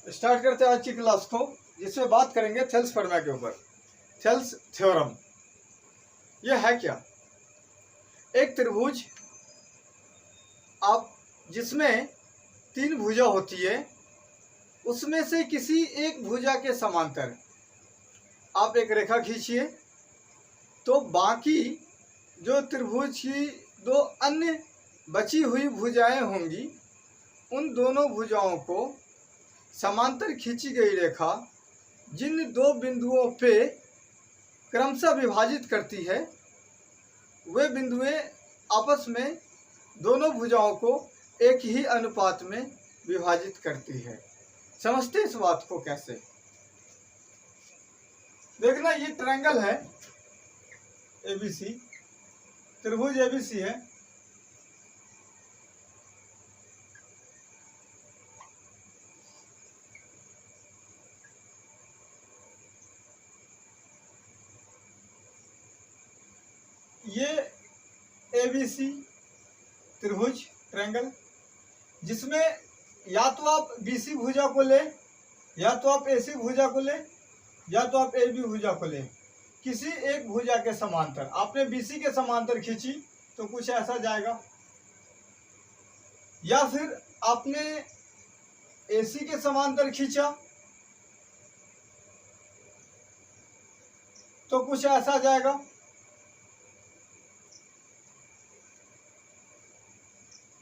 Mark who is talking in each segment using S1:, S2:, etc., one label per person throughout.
S1: Start करते हैं आज की क्लास को, जिसमें बात करेंगे थेल्स फॉर्मूला के ऊपर। थेल्स थ्योरम यह है क्या? एक त्रिभुज आप जिसमें 3 भुजा होती है, उसमें से किसी एक भुजा के समांतर आप एक रेखा खींचिए, तो बाकी जो त्रिभुज की 2 अन्य बची हुई भुजाएं होंगी, उन दोनों भुजाओं को समांतर खींची गई रेखा जिन 2 बिंदुओं पे क्रमशः विभाजित करती है, वे बिंदुएं आपस में दोनों भुजाओं को एक ही अनुपात में विभाजित करती है। समझते इस बात को कैसे? देखना, ये ट्रायंगल है एबीसी, त्रिभुज एबीसी है। ये एबीसी त्रिभुज ट्रायंगल, जिसमें या तो आप बीसी भुजा को ले, या तो आप एसी भुजा को ले, या तो आप एबी भुजा को ले। किसी एक भुजा के समांतर आपने बीसी के समांतर खींची तो कुछ ऐसा जाएगा, या फिर आपने एसी के समांतर खींचा तो कुछ ऐसा जाएगा,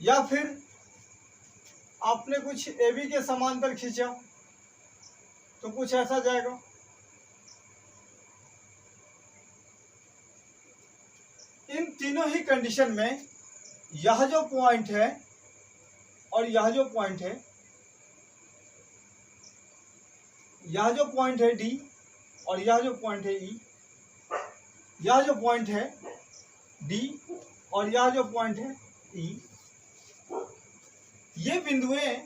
S1: या फिर आपने कुछ एबी के समांतर खींचा तो कुछ ऐसा जाएगा। इन तीनों ही कंडीशन में यह जो पॉइंट है और यह जो पॉइंट है, यह जो पॉइंट है डी और यह जो पॉइंट है ई, यह जो पॉइंट है डी और यह जो पॉइंट है ई, ये बिंदुएं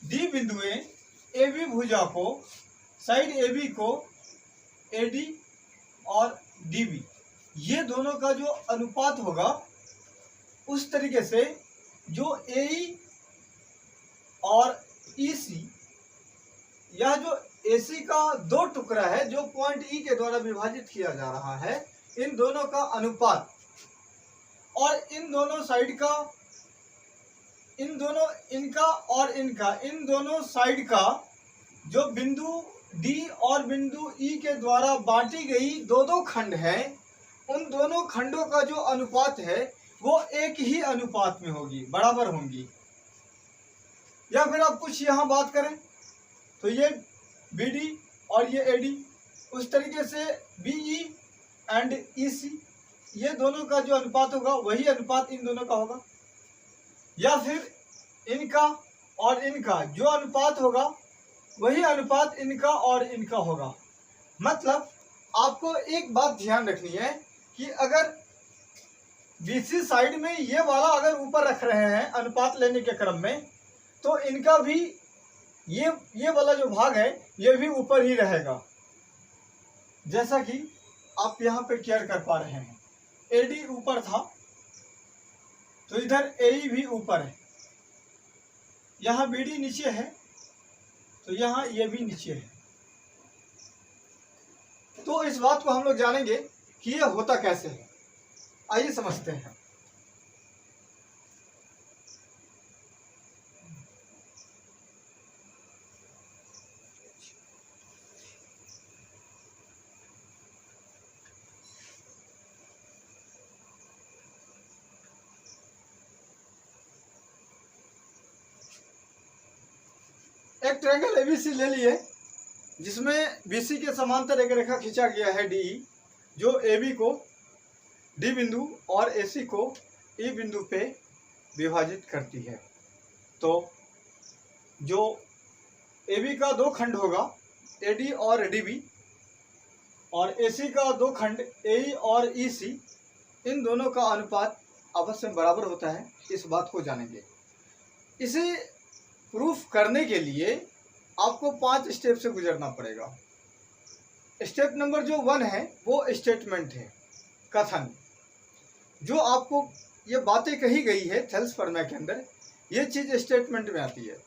S1: डी बिंदुएं एबी भुजा को, साइड एबी को एडी और डीबी, ये दोनों का जो अनुपात होगा, उस तरीके से जो एई और ईसी, यह जो एसी का 2 टुकड़ा है जो पॉइंट ई के द्वारा विभाजित किया जा रहा है, इन दोनों का अनुपात और इन दोनों साइड का, इन दोनों इनका और इनका, इन दोनों साइड का जो बिंदु डी और बिंदु ई के द्वारा बांटी गई 2 खंड हैं, उन दोनों खंडों का जो अनुपात है वो एक ही अनुपात में होगी, बराबर होंगी। या फिर आप कुछ यहाँ बात करें तो ये बीडी और ये एडी, उस तरीके से बीई एंड ईसी, ये दोनों का जो अनुपात होगा वही अनुपात इन दोनों का होगा। या फिर इनका और इनका जो अनुपात होगा वही अनुपात इनका और इनका होगा। मतलब आपको एक बात ध्यान रखनी है कि अगर बीसी साइड में ये वाला अगर ऊपर रख रहे हैं अनुपात लेने के क्रम में, तो इनका भी ये वाला जो भाग है ये भी ऊपर ही रहेगा। जैसा कि आप यहाँ पे केयर कर पा रहे हैं, एडी ऊपर था तो इधर एई भी ऊपर है, यहाँ बीडी नीचे है तो यहाँ ये भी नीचे है। तो इस बात को हम लोग जानेंगे कि ये होता कैसे है। आइए समझते हैं। एक ट्रायंगल एबीसी ले लिए, जिसमें बीसी के समांतर एक रेखा खींचा गया है डी, जो एबी को डी बिंदु और एसी को ई बिंदु पे विभाजित करती है। तो जो एबी का 2 खंड होगा एडी और डीबी, और एसी का 2 खंड एई और ईसी, इन दोनों का अनुपात आपस में बराबर होता है। इस बात को जानेंगे। इसे प्रूफ करने के लिए आपको 5 स्टेप से गुजरना पड़ेगा। स्टेप नंबर जो 1 है वो स्टेटमेंट है, कथन। जो आपको ये बातें कही गई है थेल्स फॉर्मूला के अंदर, ये चीज़ स्टेटमेंट में आती है।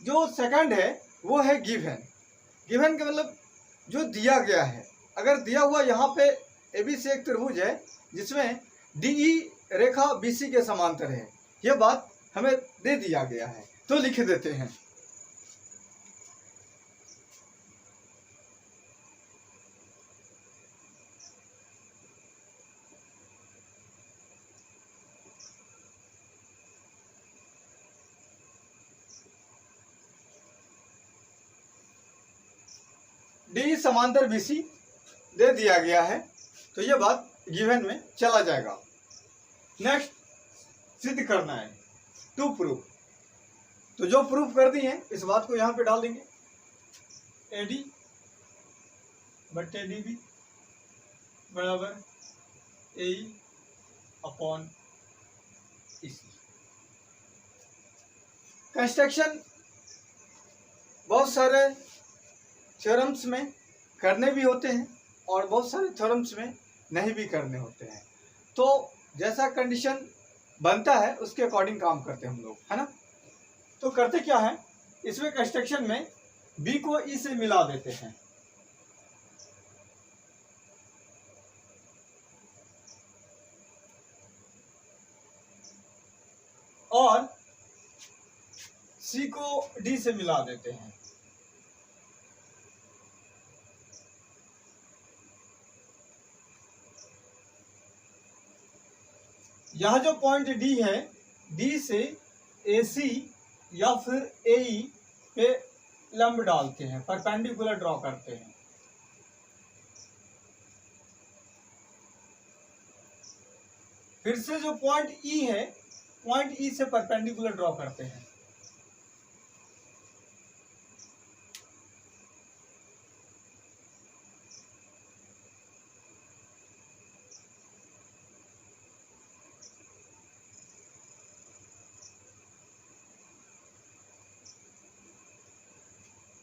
S1: जो सेकंड है वो है गिवन। गिवन का मतलब जो दिया गया है। अगर दिया हुआ यहाँ पे एबीसी एक त्रिभुज है जिसमें डीई रेखा बीसी के समांतर है, यह बात हमें दे दिया गया है, तो लिख देते हैं। डी समांतर बीसी दे दिया गया है, तो यह बात गिवन में चला जाएगा। नेक्स्ट सिद्ध करना है, टू प्रूफ। तो जो प्रूफ कर दी है इस बात को यहां पे डाल देंगे, एडी बट्टे डीबी बराबर ए अपॉन इसी। कंस्ट्रक्शन बहुत सारे थ्योरम्स में करने भी होते हैं और बहुत सारे थ्योरम्स में नहीं भी करने होते हैं, तो जैसा कंडीशन बनता है उसके अकॉर्डिंग काम करते हैं हम लोग, है ना। तो करते क्या है, इसमें कंस्ट्रक्शन में बी को ई से मिला देते हैं, और सी को डी से मिला देते हैं। यह जो पॉइंट डी है, डी से एसी या फिर एई पे लंब डालते हैं, परपेंडिकुलर ड्रॉ करते हैं। फिर से जो पॉइंट ई है, पॉइंट ई से परपेंडिकुलर ड्रॉ करते हैं।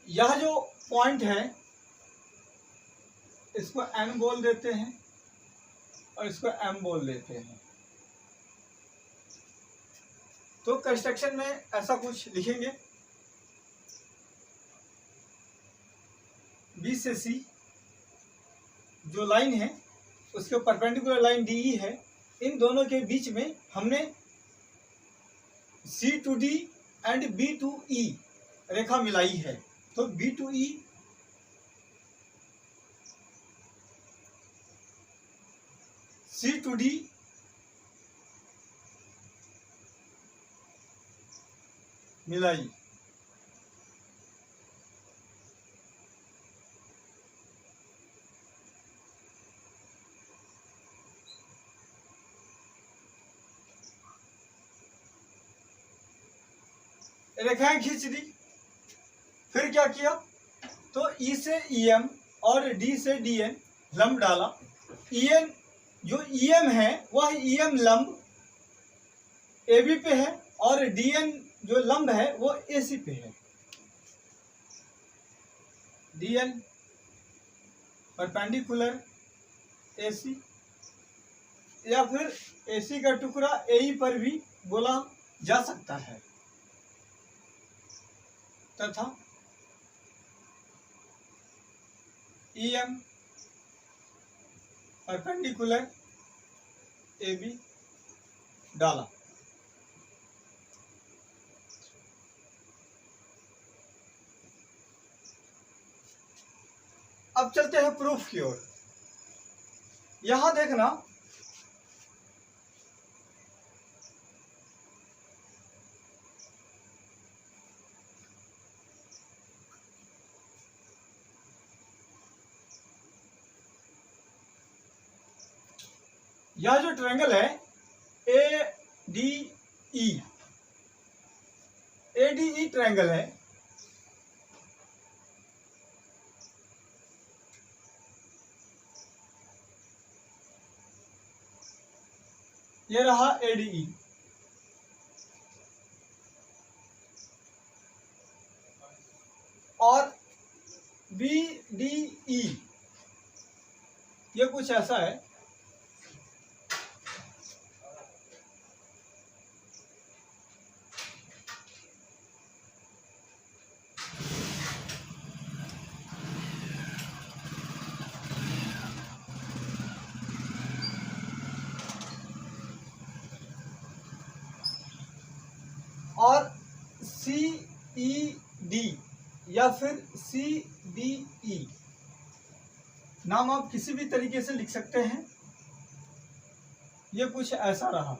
S1: यह जो पॉइंट है इसको एन बोल देते हैं और इसको एम बोल देते हैं। तो कंस्ट्रक्शन में ऐसा कुछ लिखेंगे, बी से सी जो लाइन है उसके परपेंडिकुलर लाइन डी है, इन दोनों के बीच में हमने C to D and B to E रेखा मिलाई है। तो B to E C to D मिलाई, रेखाएं खींच दी। फिर क्या किया, तो ई से ईएम और डी से डीएन लंब डाला। ईएन जो ईएम है वह ईएम लंब एबी पे है और डीएन जो लंब है वो एसी पे है। डीएन परपेंडिकुलर एसी, या फिर एसी का टुकड़ा एई पर भी बोला जा सकता है, तथा ईएम परपेंडिकुलर एबी डाला। अब चलते हैं प्रूफ की ओर। यहां देखना, यह जो ट्रायंगल है ए डी ई ट्रायंगल है, ये रहा एडीई। और बी डी ई ये कुछ ऐसा है, या फिर सी डी ई, नाम आप किसी भी तरीके से लिख सकते हैं। ये कुछ ऐसा रहा।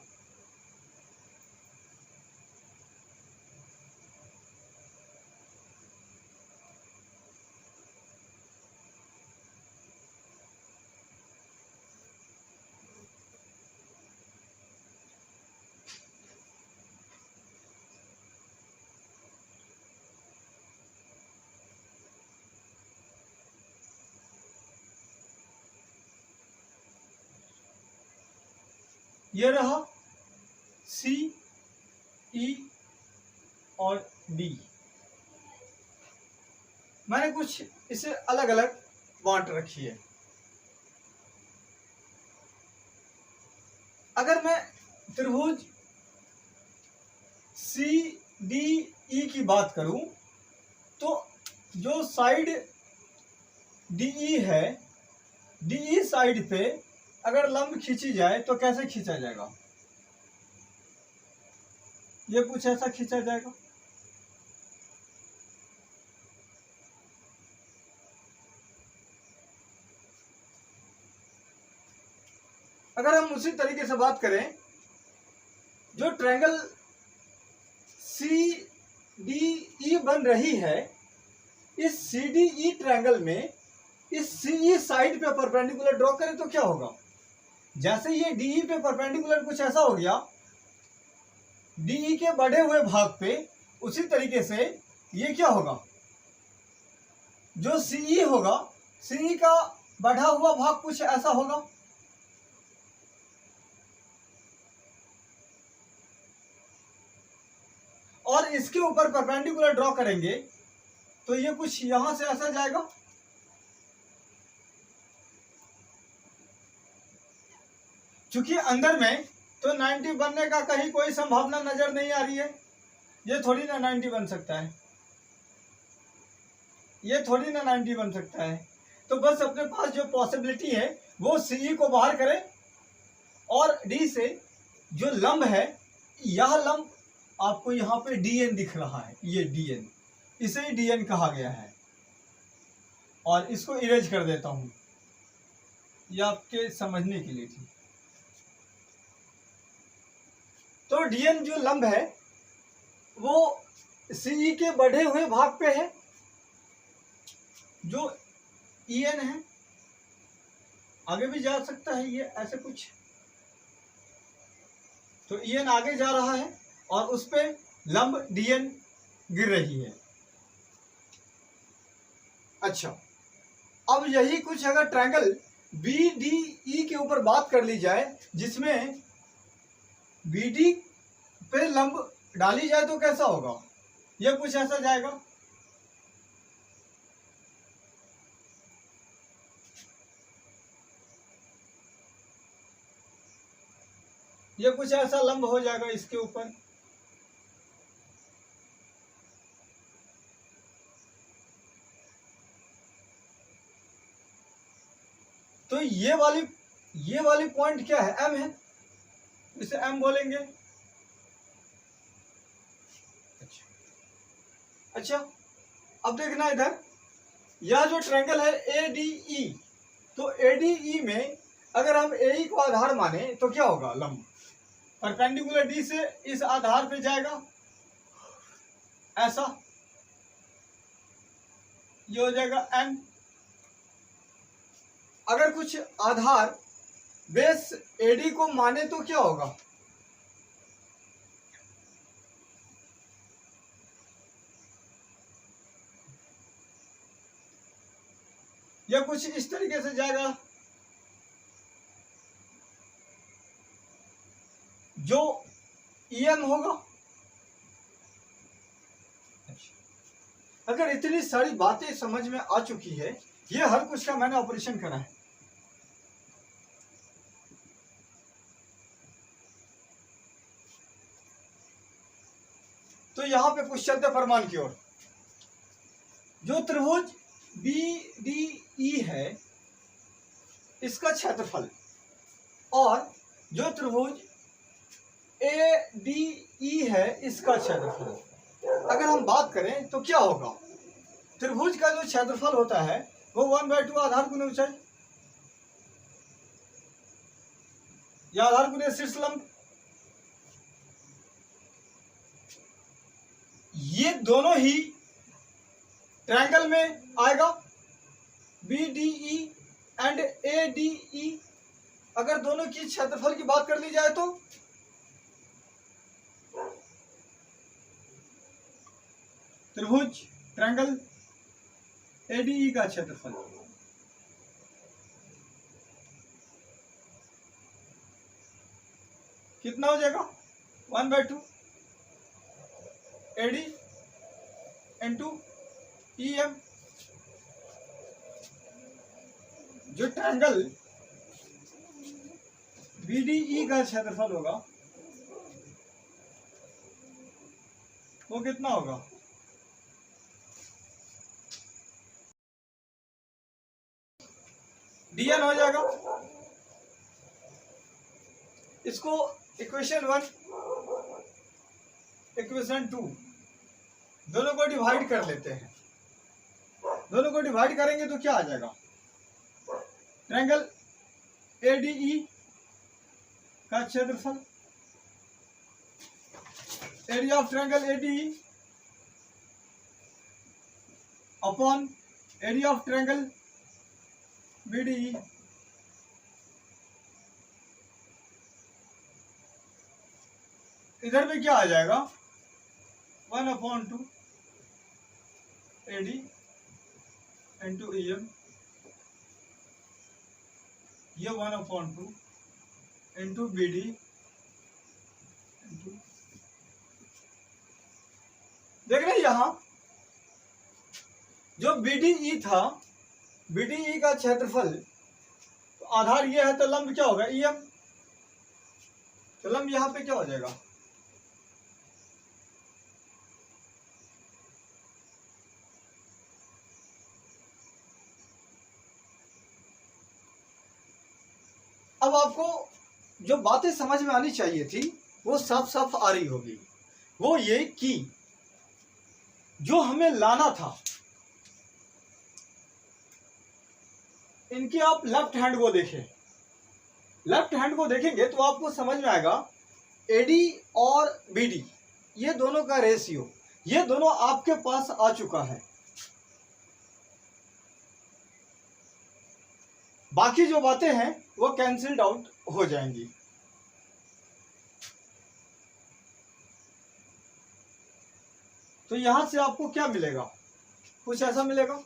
S1: ये रहा सी ई और डी। मैंने कुछ इसे अलग अलग बांट रखी है। अगर मैं त्रिभुज सी डी ई की बात करूं तो जो साइड डीई है, डीई साइड पे अगर लंब खींची जाए तो कैसे खींचा जाएगा? ये कुछ ऐसा खींचा जाएगा। अगर हम उसी तरीके से बात करें, जो ट्रायंगल सी डी ई बन रही है, इस सी डी ई ट्रायंगल में इस सी साइड पे परपेंडिकुलर ड्रॉ करें तो क्या होगा? जैसे ये डीई पे परपेंडिकुलर कुछ ऐसा हो गया, डीई के बढ़े हुए भाग पे, उसी तरीके से ये क्या होगा? जो सीई होगा, सीई का बढ़ा हुआ भाग कुछ ऐसा होगा। और इसके ऊपर परपेंडिकुलर ड्रॉ करेंगे तो ये कुछ यहां से ऐसा जाएगा। चूंकि अंदर में तो 90 बनने का कहीं कोई संभावना नजर नहीं आ रही है। ये थोड़ी ना 90 बन सकता है, ये थोड़ी ना 90 बन सकता है। तो बस अपने पास जो पॉसिबिलिटी है वो सीई को बाहर करें और डी से जो लंब है, यह लंब आपको यहाँ पे डीएन दिख रहा है, ये डीएन, इसे ही डीएन कहा गया है। और इसको इरेज कर देता हूं, ये आपके समझने के लिए थी। तो डीएन जो लंब है वो सीई के बढ़े हुए भाग पे है, जो ईएन है। आगे भी जा सकता है ये ऐसे कुछ, तो ईएन आगे जा रहा है और उस पे लंब डीएन गिर रही है। अच्छा, अब यही कुछ अगर ट्रायंगल बी डी ई के ऊपर बात कर ली जाए, जिसमें बीडी पे लंब डाली जाए तो कैसा होगा? यह कुछ ऐसा जाएगा। यह कुछ ऐसा लंब हो जाएगा इसके ऊपर। तो ये वाली पॉइंट क्या है? एम है, इसे एम बोलेंगे। अच्छा, अब देखना इधर, यह जो ट्रायंगल है एडीई, तो एडीई में अगर हम एई को आधार माने तो क्या होगा? लंब परपेंडिकुलर डी से इस आधार पे जाएगा, ऐसा ये हो जाएगा एम। अगर कुछ आधार बेस एडी को माने तो क्या होगा? यह कुछ इस तरीके से जाएगा, जो ईएम होगा। अगर इतनी सारी बातें समझ में आ चुकी है, ये हर कुछ का मैंने ऑपरेशन करा है। तो यहां पे कुछ चलते प्रमाण की ओर। जो त्रिभुज बी डी ई है, इसका क्षेत्रफल, और जो त्रिभुज ए डी ई है, इसका क्षेत्रफल अगर हम बात करें तो क्या होगा? त्रिभुज का जो क्षेत्रफल होता है वो 1/2 आधार गुने ऊंचाई या आधार गुने शीर्ष लंब, ये दोनों ही ट्रायंगल में आएगा। BDE एंड ADE, अगर दोनों की क्षेत्रफल की बात कर ली जाए तो त्रिभुज ट्रायंगल ADE का क्षेत्रफल कितना हो जाएगा 1/2 AD इंटू EM। जो ट्रायंगल BDE का क्षेत्रफल होगा वो कितना होगा DN हो जाएगा। इसको इक्वेशन 1 इक्वेशन 2 दोनों को डिवाइड कर लेते हैं। दोनों को डिवाइड करेंगे तो क्या आ जाएगा, ट्रायंगल ADE का क्षेत्रफल, area of triangle ADE upon area of triangle BDE। इधर में क्या आ जाएगा 1/2 AD इंटू EM, ये 1/2 इंटू BD इंटू, देख रहे यहां जो BDE था, BDE का क्षेत्रफल तो आधार ये है तो लंब क्या होगा EM, तो लंब यहां पे क्या हो जाएगा अब आपको जो बातें समझ में आनी चाहिए थी वो साफ साफ आ रही होगी। वो ये कि जो हमें लाना था, इनके आप लेफ्ट हैंड को देखें, लेफ्ट हैंड को देखेंगे तो आपको समझ में आएगा AD और BD ये दोनों का रेशियो, ये दोनों आपके पास आ चुका है। बाकी जो बातें हैं वो कैंसिल्ड आउट हो जाएंगी। तो यहां से आपको क्या मिलेगा, कुछ ऐसा मिलेगा,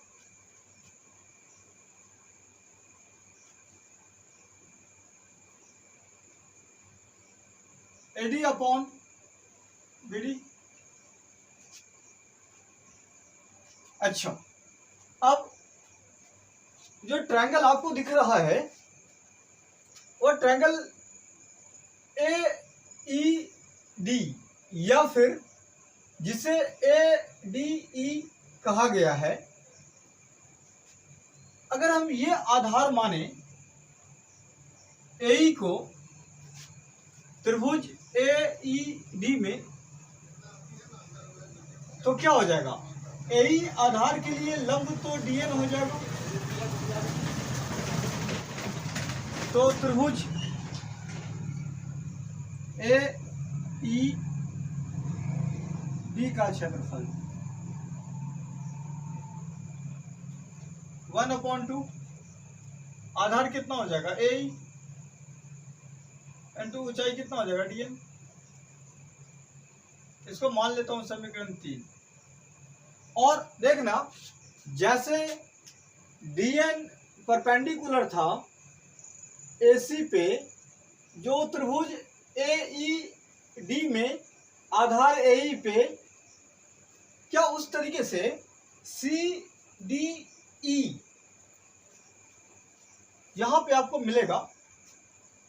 S1: AD अपॉन BD। अच्छा, अब जो ट्रायंगल आपको दिख रहा है वो ट्रायंगल AED या फिर जिसे ADE कहा गया है, अगर हम ये आधार माने AE को त्रिभुज AED में, तो क्या हो जाएगा AE आधार के लिए लंब तो DN हो जाएगा, तो त्रिभुज AED का क्षेत्रफल 1/2 आधार कितना हो जाएगा AE इंटू ऊंचाई कितना हो जाएगा DN। इसको मान लेता हूं समीकरण 3। और देखना जैसे DN परपेंडिकुलर था AC पे, जो त्रिभुज AED में आधार AE पे, क्या उस तरीके से CDE यहां पे आपको मिलेगा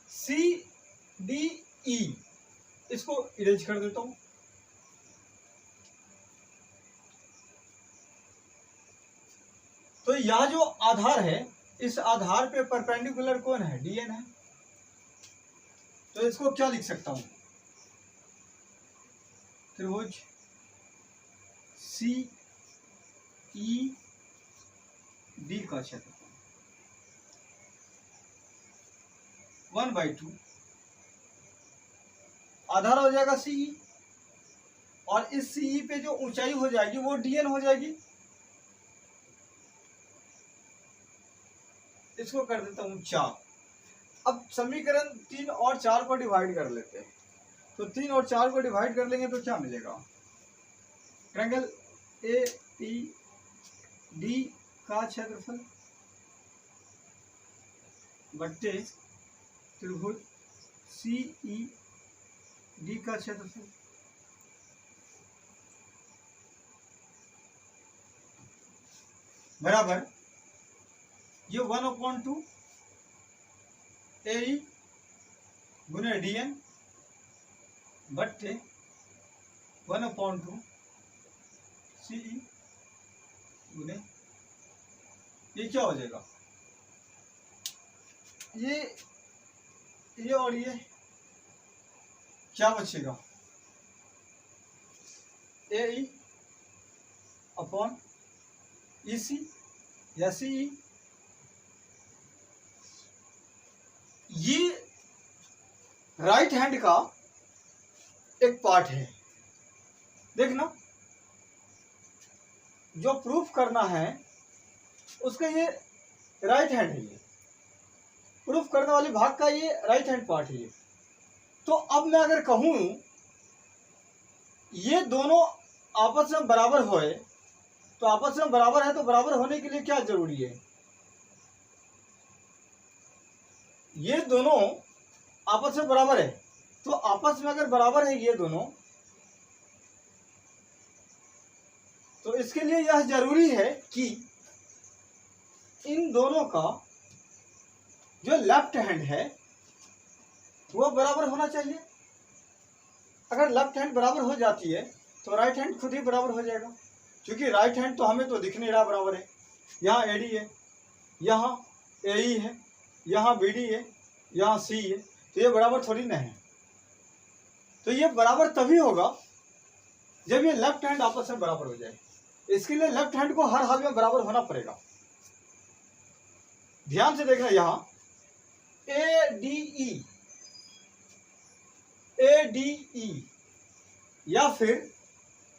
S1: CDE। इसको इरेज कर देता हूं। तो यह जो आधार है, इस आधार पे परपेंडिकुलर कौन है, DN है। तो इसको क्या लिख सकता हूं, त्रिभुज CDE ई डी का क्षेत्रफल 1/2 आधार हो जाएगा सीई, और इस सीई पे जो ऊंचाई हो जाएगी वो डीएन हो जाएगी। इसको कर देता हूं 4। अब समीकरण 3 और 4 को डिवाइड कर लेते हैं। तो 3 और 4 को डिवाइड कर लेंगे तो क्या मिलेगा? ट्रायंगल ए पी डी का क्षेत्रफल बट्टे त्रिभुज सी ई डी का क्षेत्रफल बराबर ये 1/2 ए गुने डी एन बट्टे 1/2 सी ई गुने, ये क्या हो जाएगा? ये और ये क्या बचेगा? ए ई अपॉन ई सी या सी ई। ये राइट हैंड का एक पार्ट है, देखना जो प्रूफ करना है उसका ये राइट हैंड है, ये प्रूफ करने वाले भाग का ये राइट हैंड पार्ट है ये। तो अब मैं अगर कहूं ये दोनों आपस में बराबर होए, तो आपस में बराबर है तो बराबर होने के लिए क्या जरूरी है? ये दोनों आपस में बराबर है, तो आपस में अगर बराबर है ये दोनों, तो इसके लिए यह जरूरी है कि इन दोनों का जो लेफ्ट हैंड है वो बराबर होना चाहिए। अगर लेफ्ट हैंड बराबर हो जाती है तो राइट हैंड खुद ही बराबर हो जाएगा, क्योंकि राइट हैंड तो हमें तो दिख नहीं रहा बराबर है। यहाँ एडी है, यहाँ एई है, यहाँ बीडी है, यहाँ सी है, तो ये बराबर थोड़ी ना है। तो ये बराबर तभी होगा जब ये लेफ्ट हैंड आपस में बराबर हो जाए। इसके लिए लेफ्ट हैंड को हर हाल में बराबर होना पड़ेगा। ध्यान से देखना, यहाँ ADE या फिर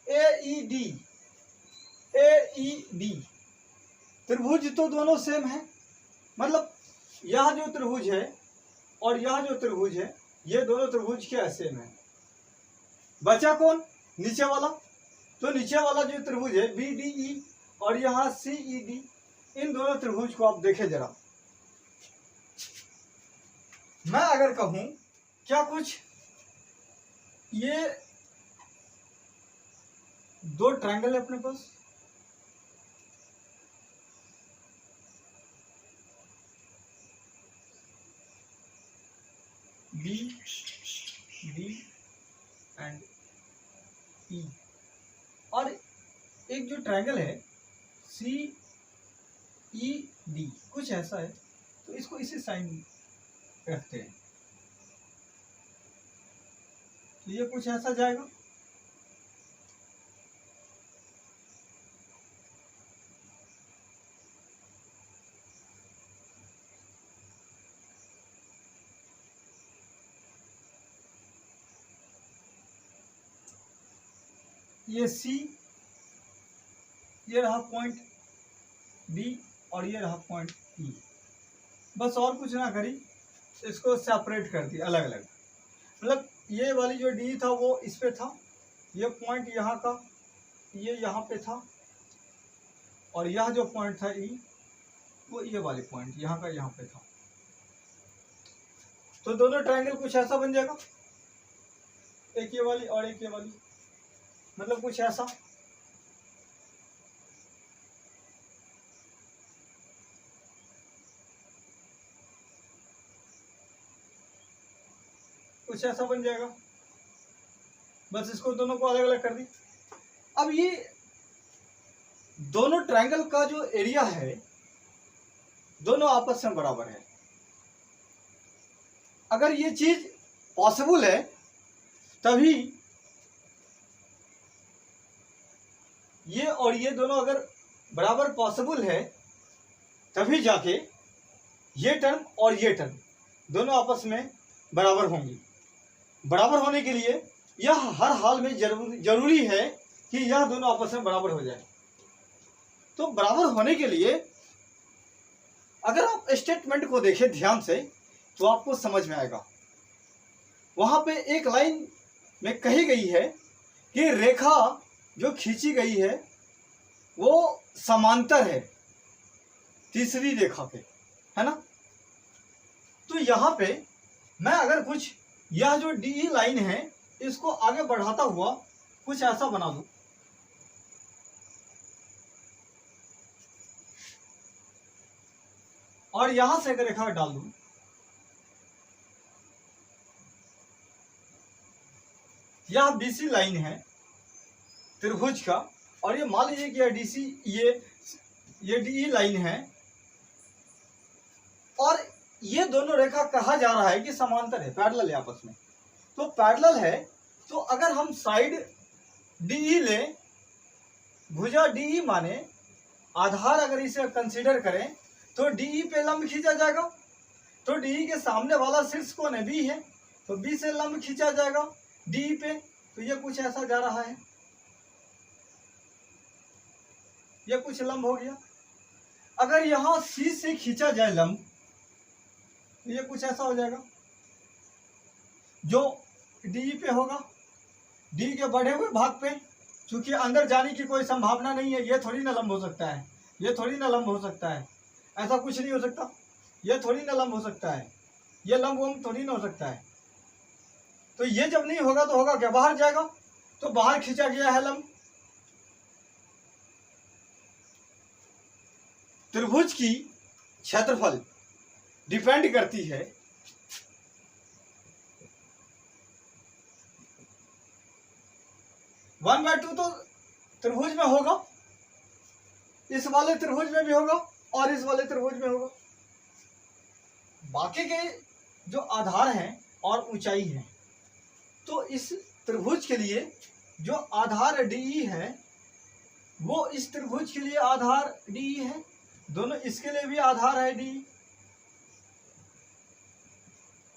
S1: AED त्रिभुज तो दोनों सेम है, मतलब यह जो त्रिभुज है और यह जो त्रिभुज है ये दोनों त्रिभुज क्या सेम है। बचा कौन? नीचे वाला। तो नीचे वाला जो त्रिभुज है BDE और यहाँ CED, इन दोनों त्रिभुज को आप देखें जरा। मैं अगर कहूं क्या कुछ ये दो ट्रायंगल है अपने पास, B D एंड E, और एक जो ट्रायंगल है CED, कुछ ऐसा है। तो इसको इसी साइन रखते हैं, तो ये कुछ ऐसा जाएगा। ये C, ये रहा पॉइंट B और ये रहा पॉइंट E। बस और कुछ ना करी, इसको सेपरेट कर दिया अलग अलग। मतलब ये वाली जो D था वो इस पे था, ये पॉइंट यहाँ का ये यहाँ पे था, और यह जो पॉइंट था E वो ये वाली पॉइंट यहाँ का यहाँ पे था। तो दोनों ट्रायंगल कुछ ऐसा बन जाएगा, एक ये वाली और एक ये वाली, मतलब कुछ ऐसा। कुछ ऐसा बन जाएगा। बस इसको दोनों को अलग अलग कर दी। अब ये दोनों ट्रायंगल का जो एरिया है दोनों आपस में बराबर है। अगर ये चीज पॉसिबल है तभी ये और ये दोनों अगर बराबर पॉसिबल है तभी जाके ये टर्म और ये टर्म दोनों आपस में बराबर होंगी। बराबर होने के लिए यह हर हाल में जरूरी है कि यह दोनों आपस में बराबर हो जाए। तो बराबर होने के लिए अगर आप स्टेटमेंट को देखें ध्यान से तो आपको समझ में आएगा। वहां पे एक लाइन में कही गई है कि रेखा जो खींची गई है वो समांतर है तीसरी रेखा पे, है ना। तो यहाँ पे मैं अगर कुछ यह जो डी लाइन है इसको आगे बढ़ाता हुआ कुछ ऐसा बना दूं, और यहां से अगर रेखा डाल दूं, यह बीसी लाइन है त्रिभुज का, और ये मान लीजिए कि यह डीसी ये डी लाइन है, और ये दोनों रेखा कहा जा रहा है कि समांतर है, पैरेलल है आपस में। तो पैरेलल है तो अगर हम साइड डी ले, भुजा डी माने आधार अगर इसे कंसीडर करें तो डी पे लंब खींचा जाएगा। तो डी के सामने वाला शीर्ष कोण है बी है, तो बी से लंब खींचा जाएगा डी पे। तो ये कुछ ऐसा जा रहा है, ये कुछ लंब हो गया। अगर यहां सी से खींचा जाए लंब तो ये कुछ ऐसा हो जाएगा जो डी पे होगा। डी के बढ़े हुए भाग पे चूंकि अंदर जाने की कोई संभावना नहीं है, ये थोड़ी ना लंब हो सकता है, ये थोड़ी ना लंब हो सकता है, ऐसा कुछ नहीं हो सकता, ये थोड़ी ना लंब हो सकता है, ये लंब थोड़ी ना हो सकता है। तो ये जब नहीं होगा तो होगा क्या, बाहर जाएगा, तो बाहर खींचा गया है लंब। त्रिभुज की क्षेत्रफल डिपेंड करती है वन बाय टू, तो त्रिभुज में होगा, इस वाले त्रिभुज में भी होगा और इस वाले त्रिभुज में होगा। बाकी के जो आधार हैं और ऊंचाई है, तो इस त्रिभुज के लिए जो आधार डी है वो इस त्रिभुज के लिए आधार डी है, दोनों इसके लिए भी आधार है डी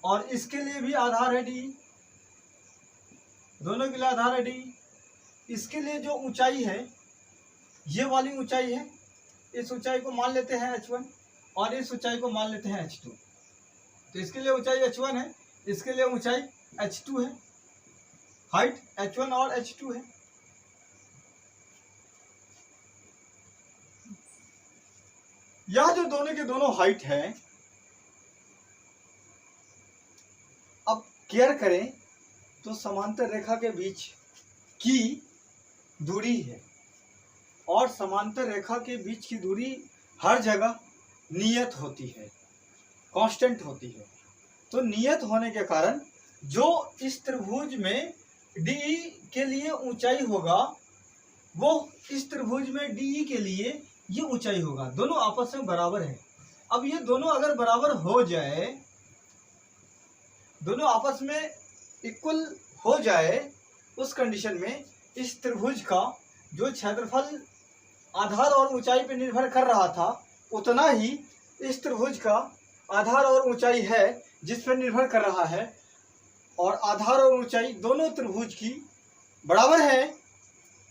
S1: और इसके लिए भी आधार है डी, दोनों के लिए आधार है डी। इसके लिए जो ऊंचाई है ये वाली ऊंचाई है, इस ऊंचाई को मान लेते हैं h1 और इस ऊंचाई को मान लेते हैं h2। तो इसके लिए ऊंचाई h1 है, इसके लिए ऊंचाई h2 है, हाइट h1 और h2 है। यह जो दोनों के दोनों हाइट है, अब केयर करें तो समांतर रेखा के बीच की दूरी है, और समांतर रेखा के बीच की दूरी हर जगह नियत होती है, कांस्टेंट होती है। तो नियत होने के कारण जो इस त्रिभुज में डी के लिए ऊंचाई होगा वो इस त्रिभुज में डी के लिए ये ऊंचाई होगा, दोनों आपस में बराबर है। अब ये दोनों अगर बराबर हो जाए, दोनों आपस में इक्वल हो जाए, उस कंडीशन में इस त्रिभुज का जो क्षेत्रफल आधार और ऊंचाई पर निर्भर कर रहा था उतना ही इस त्रिभुज का आधार और ऊंचाई है जिस पर निर्भर कर रहा है, और आधार और ऊंचाई दोनों त्रिभुज की बराबर है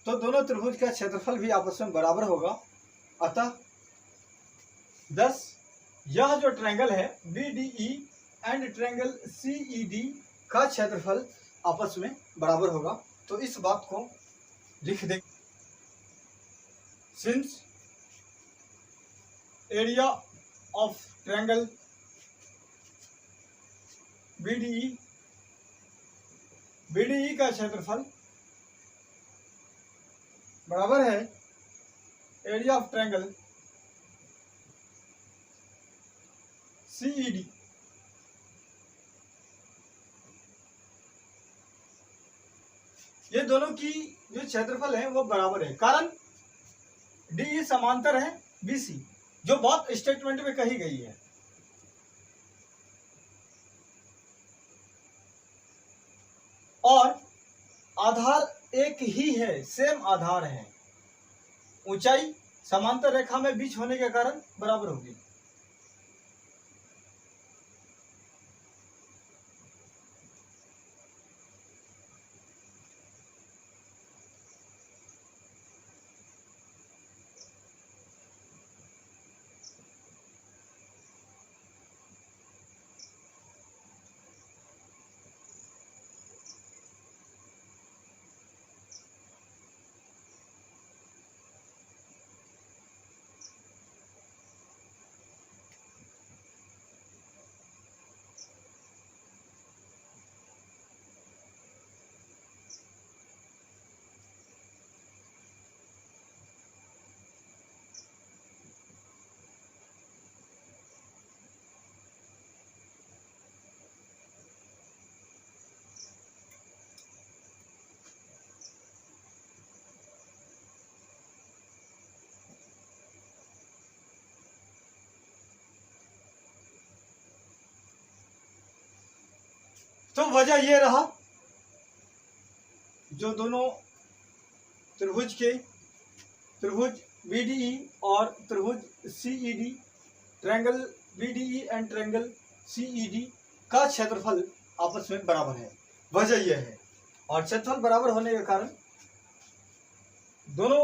S1: तो दोनों त्रिभुज का क्षेत्रफल भी आपस में बराबर होगा। अतः 10 यह जो ट्रायंगल है BDE एंड ट्रायंगल CED का क्षेत्रफल आपस में बराबर होगा। तो इस बात को लिख दें, since area of triangle BDE का क्षेत्रफल बराबर है एरिया ऑफ ट्रायंगल CED। ये दोनों की जो क्षेत्रफल है वो बराबर है, कारण DE समांतर है BC, जो बात स्टेटमेंट में कही गई है। और आधार एक ही है, सेम आधार है, ऊंचाई समांतर रेखा में बीच होने के कारण बराबर होगी। तो वजह ये रहा, जो दोनों त्रिभुज BDE और त्रिभुज CED, triangle BDE and triangle CED का क्षेत्रफल आपस में बराबर है, वजह यह है। और क्षेत्रफल बराबर होने के कारण दोनों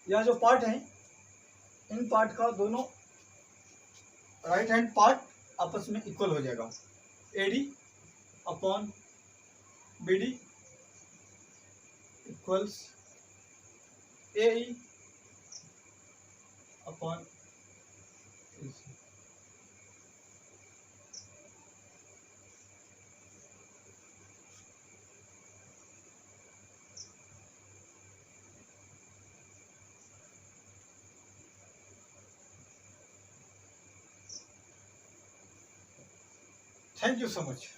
S1: यह जो पार्ट हैं, इन पार्ट का दोनों राइट हैंड पार्ट आपस में इक्वल हो जाएगा। AD upon BD equals AE upon AC। Thank you so much.